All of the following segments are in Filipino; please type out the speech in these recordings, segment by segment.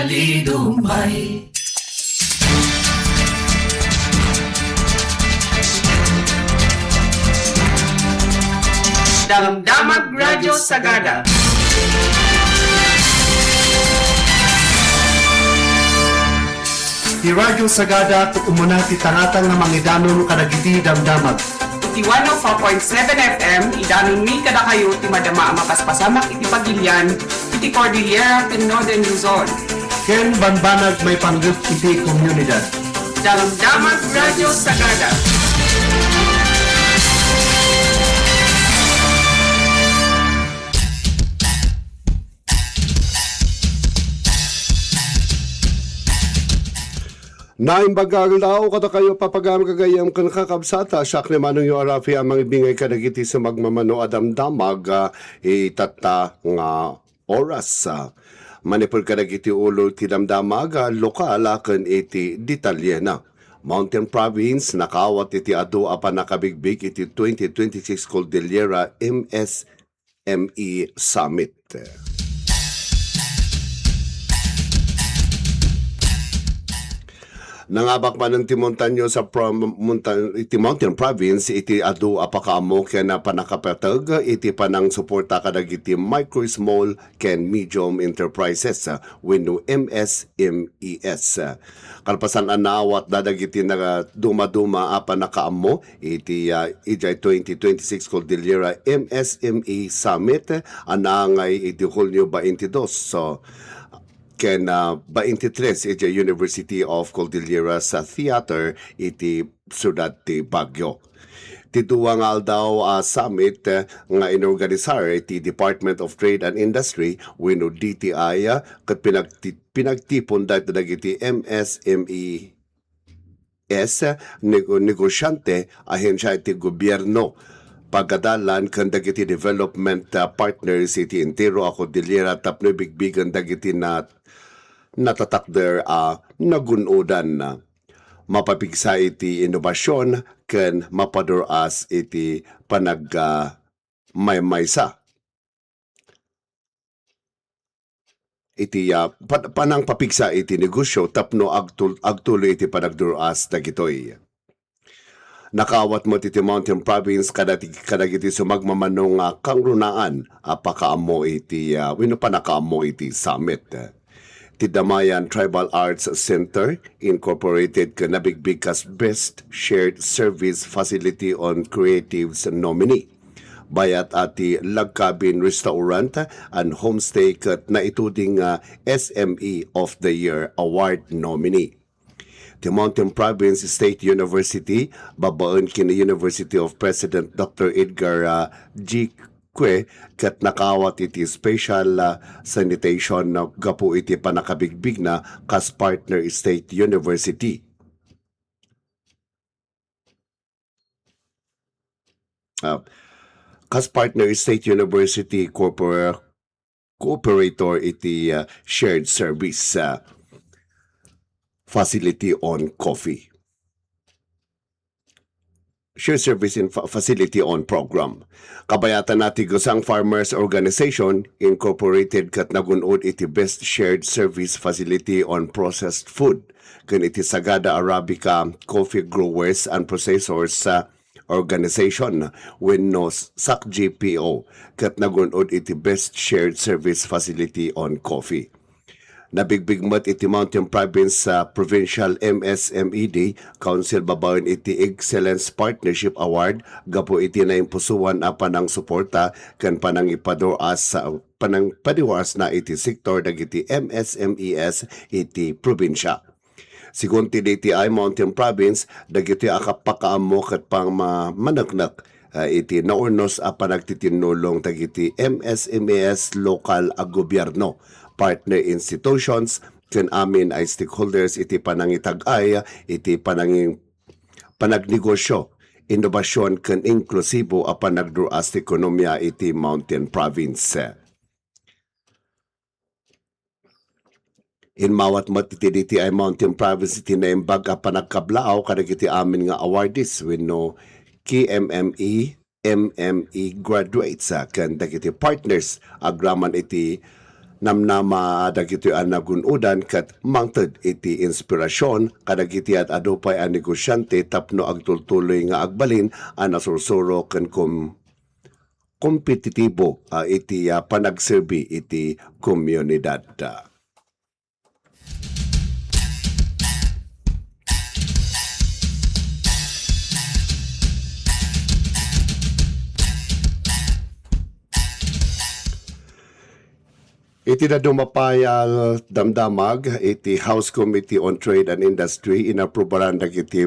Dumay. Damdamag Radyo Sagada. Di Radyo Sagada ito umuna ti tangatang na mangidanon kadagiti damdamag. Iti 104.7 FM, idanon mi kada kayo ti madama mapaspasamak iti Pagilian, iti Cordillera, ken Northern Luzon. Ken banbanag may panggap iti komunidad. Damdamag Radyo Sagada. Naimbagal daw kada kayo papagam kagayam kan kakabsata siya ni manong yung arafi ang mga ibingay kadagiti sa magmamano adamdamag itata nga oras. Manipol kadagiti ulo ti damdamag lokal akan iti detalyena. Mountain Province nakawat iti adu apan nakabigbig iti 2026 Cordillera MSME Summit. Nangabak man ng Timontanyo sa iti Mountain Province, iti adu apakaamo kaya na panakapatag, iti panang suporta kadagiti micro, small, ken medium enterprises, wenno MSMES. Kalpasan anaawat dadagiti na duma-duma apan nakaamo, iti 2026 Cordillera MSME Summit, anangay iti Hulyo 22. So, ken 23 iti University of Cordillera sa theater iti siyudad ti Baguio. Ti duwa nga aldaw summit nga inorganisar iti Department of Trade and Industry wenno DTI ket pinagtipon dayto dagiti MSME negosyante ahensya iti gobyerno pagkadalan kan dagiti development partners iti entero a Cordillera tapno bigbigan dagiti na natatakder nagunodan na mapapigsa iti inobasyon ken mapaduras iti maysa iti panang papigsa iti negosyo tapno agtuloy iti panagduras dagitoy. Nakawat mo iti Mountain Province kadagiti sumagmamanong kangrunaan apakaamo iti wino pa nakaamo iti summit. Ti Damayan Tribal Arts Center Incorporated kanabigbig kas Best Shared Service Facility on Creatives nominee. Bayat ati Lagkabin Restaurant and Homestay ket naituding SME of the Year Award nominee. The Mountain Province State University, babaon kini University of President Dr. Edgar G. Kwe, kat nakawat iti special sanitation na gapu iti panakabigbig na kas partner State University. Kas partner State University cooperator iti shared service facility on coffee. Shared Service and Facility on Program. Kabayatan natin Gusang Farmers Organization Incorporated kat nagunod iti Best Shared Service Facility on Processed Food. Kan iti Sagada Arabica Coffee Growers and Processors Organization wenno SACGPO kat nagunod iti Best Shared Service Facility on Coffee. Nabigbigmat iti Mountain Province sa Provincial MSMED Council babawen iti Excellence Partnership Award gapo iti naimpusuan panang suporta kan panang ipaduras panang padiwas na iti sektor dagiti MSMES iti probinsya. Sigun ti DTI Mountain Province dagiti akapakaamo ket pang managnak iti naurnos panagtitinulong dagiti MSMES lokal a gobyerno partner institutions ken amin ay stakeholders iti panangitag-ay iti panagnegosyo inobasyon ken inklusibo a panagduras ti ekonomiya iti Mountain Province. Inmawat matiti DTI Mountain Province iti naimbag a panagkablao kadagiti amin nga awardees wenno KMME MME graduates ken dagiti partners agraman iti namnama dagiti ang nagunudan kat mangted iti inspirasyon kadagiti at adupay ang negosyante tapno agtultuloy nga agbalin ang nasursuro ken kompetitibo iti panagserbi iti komunidad. Iti na dumapayal damdamag, iti House Committee on Trade and Industry inaprubaran dagiti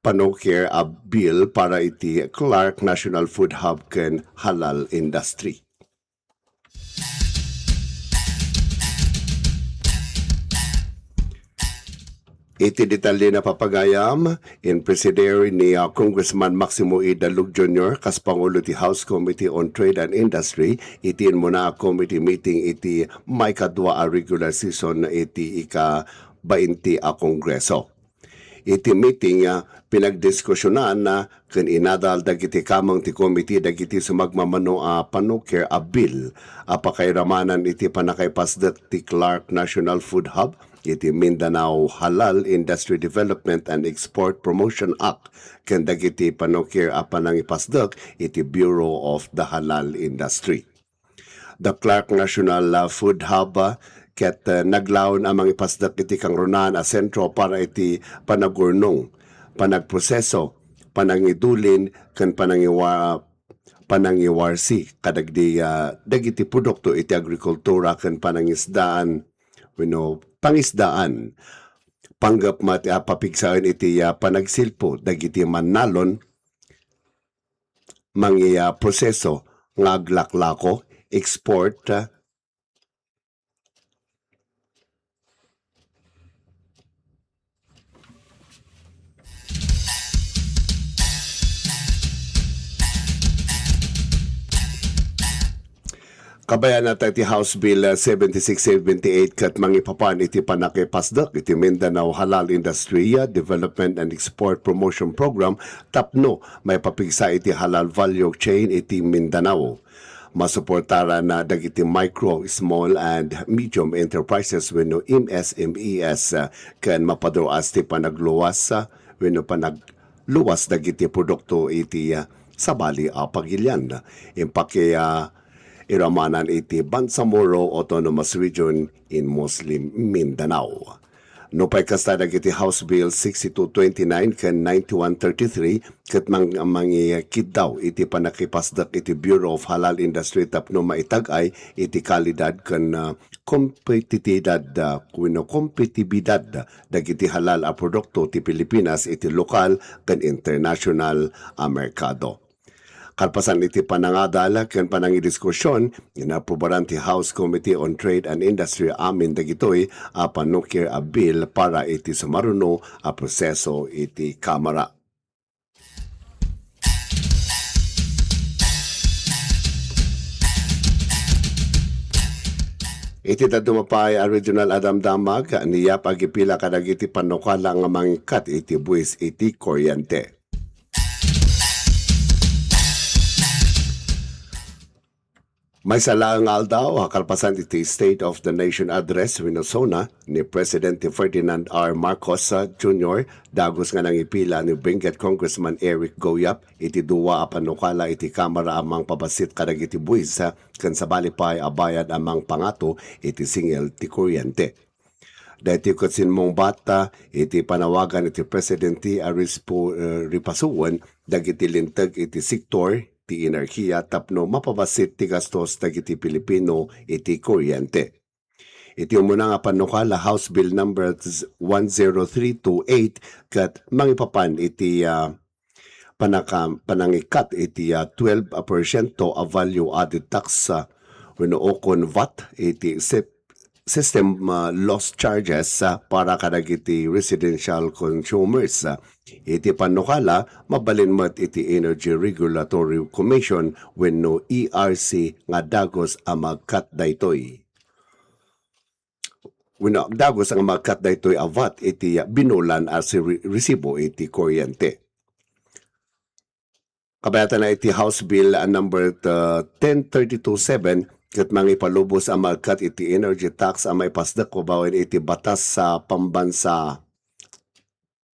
panukir a bill para iti Clark National Food Hub ken halal industry. Iti detalye na papagayam in presider ni Congressman Maximo E. Dalug Jr. kas Pangulo ti House Committee on Trade and Industry itin muna committee meeting iti may kadwa a regular season na iti ika-20 a Kongreso. Iti meeting pinagdiskusyonan na ken inadal dagiti kamang ti committee dagiti sumagmamano a panukir a bill a pakairamanan iti panakaypasdet ti Clark National Food Hub iti Mindanao Halal Industry Development and Export Promotion Act ken dagiti panukir a panangipasdek iti Bureau of the Halal Industry. The Clark National Food Hub ket naglaon amang ipasdek iti kangrunaan a sentro para iti panagurnong, panagproseso, panangidulin ken panangiwarsi kadagdi dagiti produkto iti agrikultura ken panangisdaan pangisdaan panggap papigsaan iti panagsilpo dagiti mannalon mangi proseso nga aglaklako export kabayan natin iti House Bill 7678 kat mangipapan iti panakipasdak iti Mindanao Halal Industry Development and Export Promotion Program tapno may papigsa iti halal value chain iti Mindanao. Masuportara na dagiti micro, small and medium enterprises wenno MSMEs ken mapadroas ti panagluwas wenno panagluwas dagiti produkto iti sabali a pagilyan. Impake iramanan iti Bangsamoro Autonomous Region in Muslim Mindanao. Nupay kasta dagiti House Bill 6229 ken 9133 ket mangikid daw iti panakipasdak iti Bureau of Halal Industry tapno maitag-ay iti kalidad ken kompetitidad kompetibidad dagiti halal a produkto ti Pilipinas iti lokal ken international a merkado. Kalpasan iti panangadala ken panangidiskusyon inaprobaran ti House Committee on Trade and Industry amin dagitoy a panukir a bill para iti sumaruno a proseso iti Kamara. Iti dadumapay a Regional Adam Damag niya pagipila kadagiti panukala nga mangkat iti buwis iti kuryente. May salaang aldaw kalpasan iti State of the Nation Address winusona ni Presidente Ferdinand R. Marcos Jr. dagos nga nangipila ni Benguet Congressman Eric Goyap iti duwa a panukala iti Kamara amang pabasit kadagiti buwis ken sabali pay abayad amang pangato iti singil ti kuryente. Dahiti kutsin mong bata iti panawagan iti Presidente Arispo Ripasuan dagiti lintag iti sektor ti enerhiya tapno mapabasit ti gastos dagiti Pilipino iti kuryente. Iti umuna nga panukala House Bill number 10328 kat mangipapan iti panangikat iti 12% a value added tax wenno okon VAT iti system loss charges para kadagiti residential consumers. Iti panukala mabalin mat iti Energy Regulatory Commission wenno ERC nga dagos ang magkat daytoy. Wenno dagos ang magkat daytoy a VAT iti binulan as resibo iti kuryente. Kabayatan na iti House Bill number 10327 ket mangipalubos ang magkat iti energy tax ang maipasdak ko bawin iti batas sa pambansa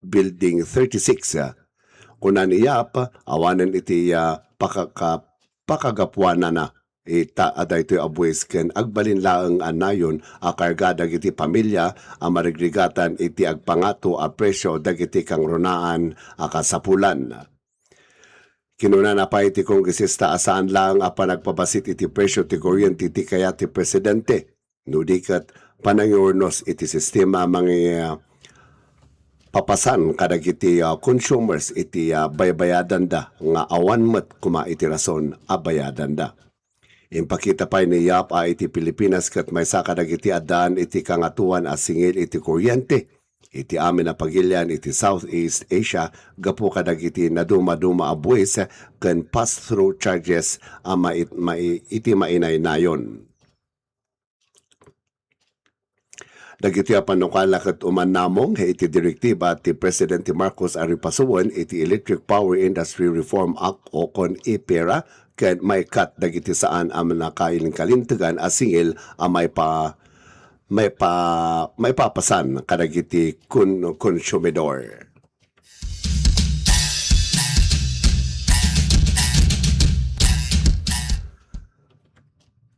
Building 36. Kunan iyap, awanan iti pakagapwana na ita aday ito'y abues ken agbalin laeng anayon a karga dagiti pamilya a marigrigatan iti agpangato a presyo dagiti kang runaan a kasapulan. Kinuna na pa iti kongresista asaan lang a panagpabasit iti presyo ti kuryente ti kaya ti presidente. Nudikat panangiurnos iti sistema mga papasan kadagiti consumers iti baybayadan da nga awan met kuma iti rason a bayadan da. Impakita pa ni Yap iti Pilipinas kat may sakadagiti adaan iti kangatuan a singil iti kuryente. Iti amin na pagilyan iti Southeast Asia gapu kadagiti na duma-duma abues ken pass-through charges iti mainay nayon. Dagiti panukala ket umanamong iti direktiba ti Presidente Marcos Aripasuan iti Electric Power Industry Reform Act o kon IPERA ken may cut dagiti saan ang nakailin-kalintigan a singil a may papasan kadagiti konsumidor.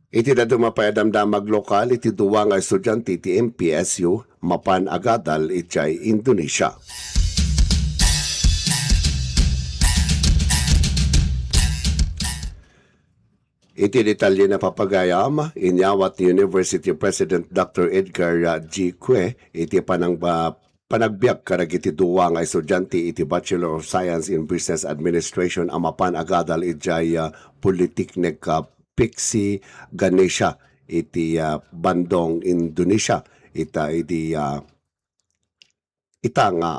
Iti na dumapayadamdamag lokal iti duwa nga estudyante iti MPSU mapan agadal itay Indonesia. Iti detalye na papagayam, inyawat ni University President Dr. Edgar G. Cue, iti panagbiyak karagiti duwa nga estudyante iti Bachelor of Science in Business Administration amapan agadal itay Polytechnic Pixie Ganesha iti Bandung, Indonesia. Ita nga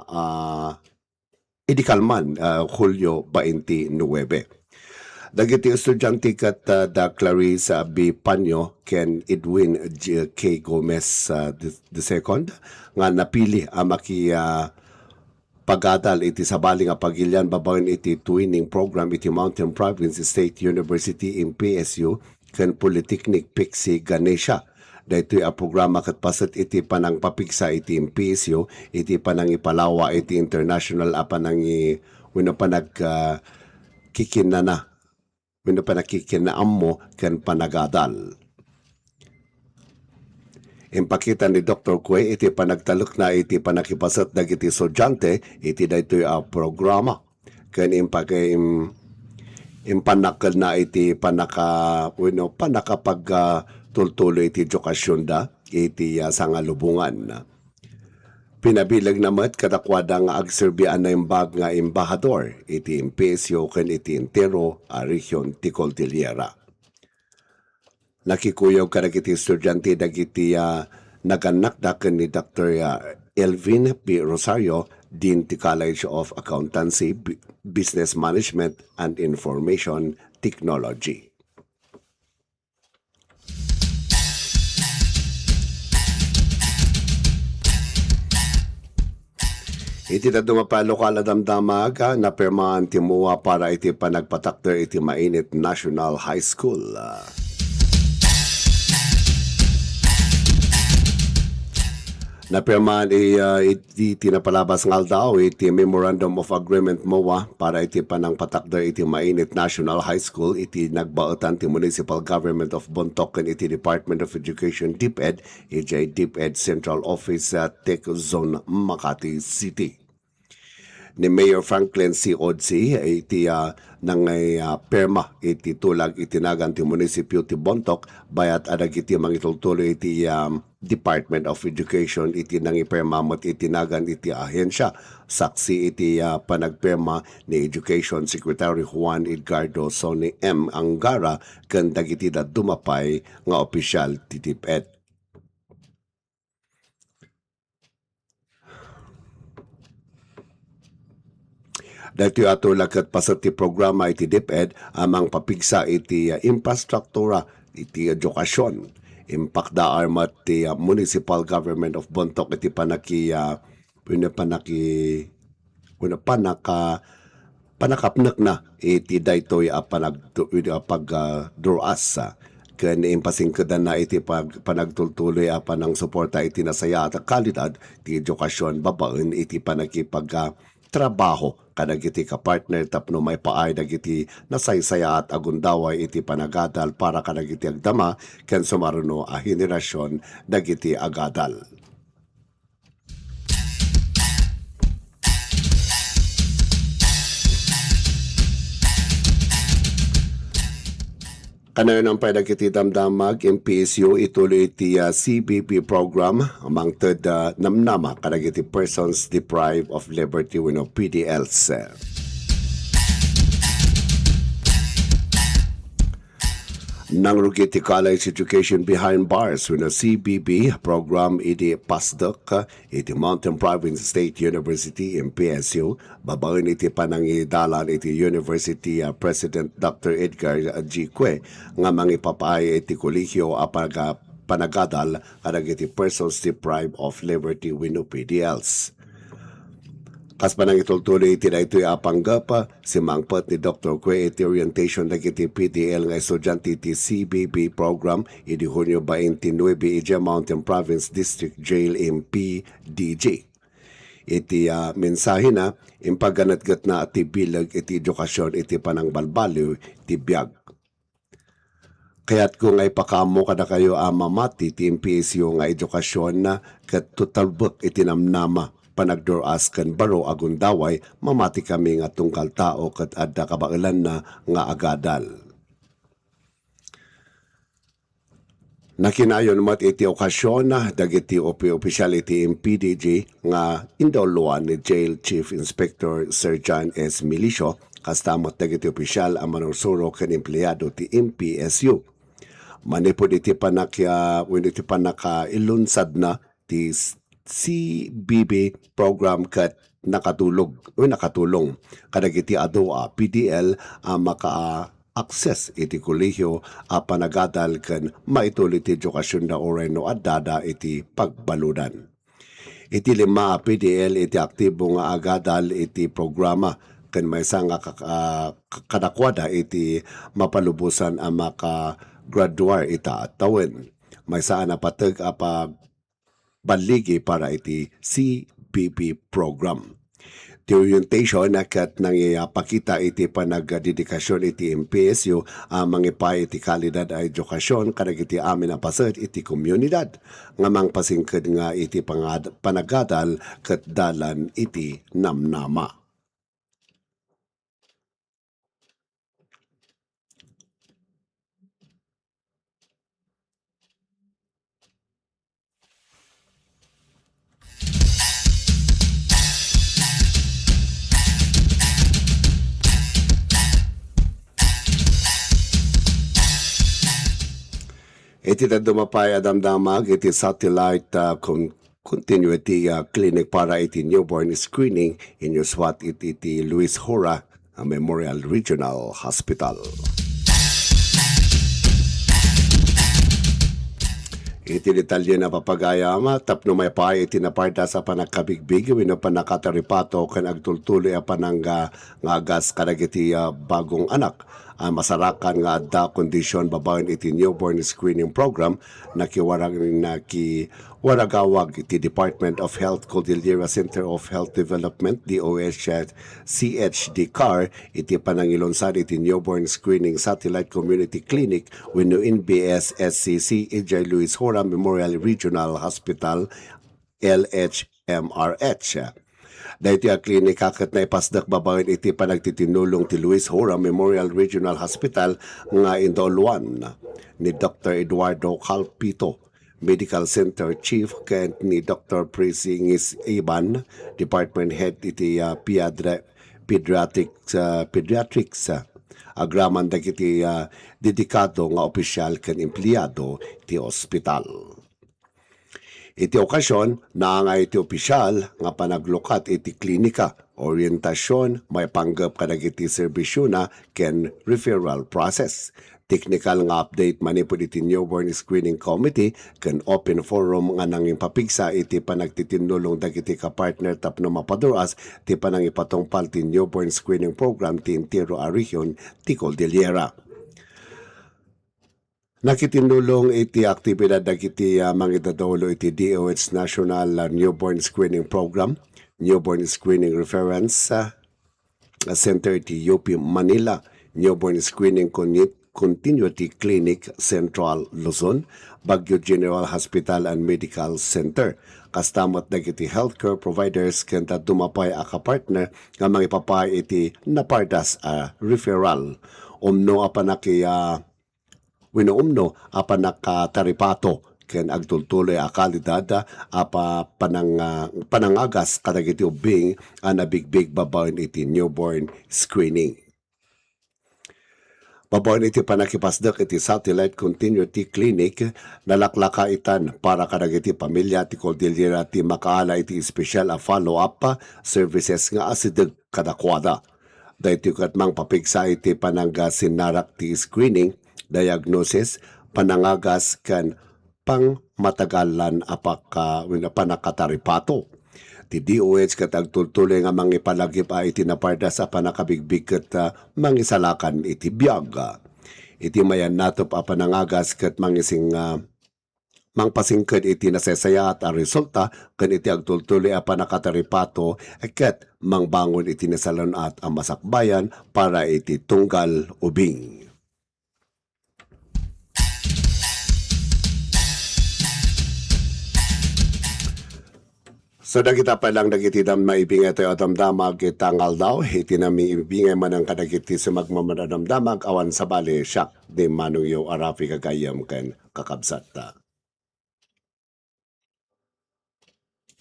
idikalman Hulyo 29. Dagiti estudyante kat da Clarice B. Panyo ken Edwin K. Gomez II nga napili ang pagadal iti sabali nga pagilyan babawin iti twinning program iti Mountain Province State University in PSU ken Polytechnic Pixie Ganesha. Daytoy a programa ket paset iti panang papigsa iti PSU iti panang ipalawa iti international a panang kikinana ammo ken panagadal. Impakita ni Dr. Cue iti panagtalok na iti panakipasat dagiti estudyante iti daytoy a programa ken impanakal na iti panakapagtultuloy iti edukasyon da iti sangalubungan. Pinabilag namat kadakwada nga agserbian na imbag nga embahador iti MPSU ken iti entero a region ti Cordillera. Nakikuyaw kadagiti estudyante dagiti naganakdaken ni Dr. Elvin P. Rosario din ti College of Accountancy, Business Management and Information Technology. Iti na dumapalo ka damdamag na permaan timuwa para iti panagpatakder iti mainit National High School. Napirmahan iti tinapalabas ngal daw iti Memorandum of Agreement MOA para iti panang patakder iti mainit National High School iti nagbaotan ti Municipal Government of Bontoc ken iti Department of Education DepEd iti DepEd Central Office sa Tech Zone Makati City. Ni Mayor Franklin C. Odsi iti nangay perma iti tulag itinagan ti munisipyo ti Bontoc bayat adag iti mangitultuloy iti Department of Education iti nangiperma mo't itinagan iti ahensya. Saksi iti panagperma ni Education Secretary Juan Edgardo Sonny M. Angara ken dagiti dumapay nga opisyal ti DepEd. Dati ato lakat pasat ti programa iti DepEd amang papigsa iti infrastruktura iti edukasyon. Impakda armat ti Municipal Government of Bontoc iti panakapnak na iti daytoy pagduras ken impasingkadan na iti panagtultuloy apan ng suporta iti nasaya at kalidad ti edukasyon babaen iti panagkipag trabaho kadag iti kapartner tapno may paay dagiti nasaysaya at agundaway iti panagadal para kadag iti agdama ken sumaruno a henerasyon dagiti agadal. Kanayon ang pwede damdamag MPSU ituloy iti CBP program among third namnama kadag iti persons deprived of liberty wenno PDLs. Nangrugi iti college education behind bars wenno CBB program iti PASDOC iti Mountain Province State University MPSU babaen iti panangidalan iti University President Dr. Edgar G. Cue nga mangipapaay iti kolehiyo apag panagadal kadag iti persons deprived of liberty wenno PDLs. Kas panang itultuloy iti na ito'y apanggapa, si mangpat ni Dr. Cue iti orientation dagiti PDL nga estudyante iti CBB program iti Hunyo 29 iti Mountain Province District Jail MPDJ. Iti mensahe na, impaganatgat na iti bilag iti edukasyon iti panangbalbaliw iti biyag. Kaya't kung ay pakamo kada kayo mamati iti MPSU nga edukasyon na kat tutalbek iti namnama panagdoras kan baro agundaway mamati kami nga tungkal tao kat adda kabailan na nga agadal. Nakinayon mat iti okasyon na dagiti opisyal iti MPDJ nga indoluan ni Jail Chief Inspector Sir John S. Milicio kastamot dagiti opisyal ang manursuro kan empleyado ti MPSU. Manipod iti panakailunsad na ti CBB program kat nakatulong kadag iti adua PDL maka-access iti kolehiyo panagadal ken maituloy iti edukasyon na oray no addada iti pagbaludan. Iti 5 PDL iti aktibo nga agadal iti programa ken maysa nga kadakwada iti mapalubusan ang maka-graduar ita at tawen. Maysa na pateg baligi para iti CBB program. Ti orientation nakat nangipakita iti panagdedikasyon iti MPSU mangipay iti kalidad a edukasyon kadag iti amin apasad iti komunidad nga mangpasingked nga iti panagadal ket dalan iti namnama. Iti dumapay adamdamag iti satellite continuity clinic para iti newborn screening inyo SWAT iti Luis Hora Memorial Regional Hospital. Iti detalye na papagayama tapno may paay iti naparda sa panakabigbig wenno panakataripato ken agtultuloy a panangga nga gas kadag iti bagong anak. Masarakan nga adda kondisyon babaen iti newborn screening program nakiwaragawag iti Department of Health Cordillera Center of Health Development DOH CHD-CAR iti panangilonsad iti newborn screening satellite community clinic wenno NBS SCC iti Luis Hora Memorial Regional Hospital LHMRH. Dahiti a klinika ket na ipasdak babaen iti panagtitinulong ti Luis Hora Memorial Regional Hospital nga indoluan ni Dr. Eduardo Calpito, Medical Center Chief ken ni Dr. Prisingis Iban, Department Head iti Pediatrics agraman dagiti dedikado nga opisyal ken empleyado ti ospital. Iti okasyon na nga iti opisyal nga panaglukat iti klinika, orientasyon, may panggap kadag iti serbisyo na ken referral process. Technical nga update manipod iti newborn screening committee ken open forum nga nanging papigsa iti panagtitinulong dagiti ka-partner tapno mapaduras ti panangipatungpal ti newborn screening program ti Intero a Region ti Cordillera. Nakitinulong iti aktibidad dagiti mangitadolo iti DOH National Newborn Screening Program, Newborn Screening Reference Center iti UP Manila, Newborn Screening Continuity Clinic Central Luzon, Baguio General Hospital and Medical Center. Kastamot dagiti healthcare providers kanta dumapay a kapartner nga mangipapay iti napardas a referral. Umno apanaki winoumno apan nakataripato ken agtultuloy a kalidad apa panangagas kadagiti ubing a nabigbig babawen iti newborn screening. Babawen iti panakipasdak iti Satellite Continuity Clinic nalaklakaitan para kadagiti pamilya ti Cordillera ti makaala iti special a follow-up services nga asideg kadakwada. Dahiti katmang papigsa iti pananggas sinarak ti screening, diagnosis, panangagas kan pangmatagalan panakataripato. Ti DOH kat agtultuloy nga mangipalagip iti naparda sa panakabigbig kat mangisalakan iti biyag. Iti mayan natop panangagas kat mangising mangpasingkad iti nasesaya at resulta kan iti agtultuloy panakataripato ket mangbangon iti nasalon at masakbayan para iti tunggal ubing. So dagita pa lang dagiti dam maibingay tayo damdamag itangal daw, iti nami ibingay man ang kadagiti sa magmamadamdamag awan sa bali siyak di manong arapi kagayam ken kakabsat ta.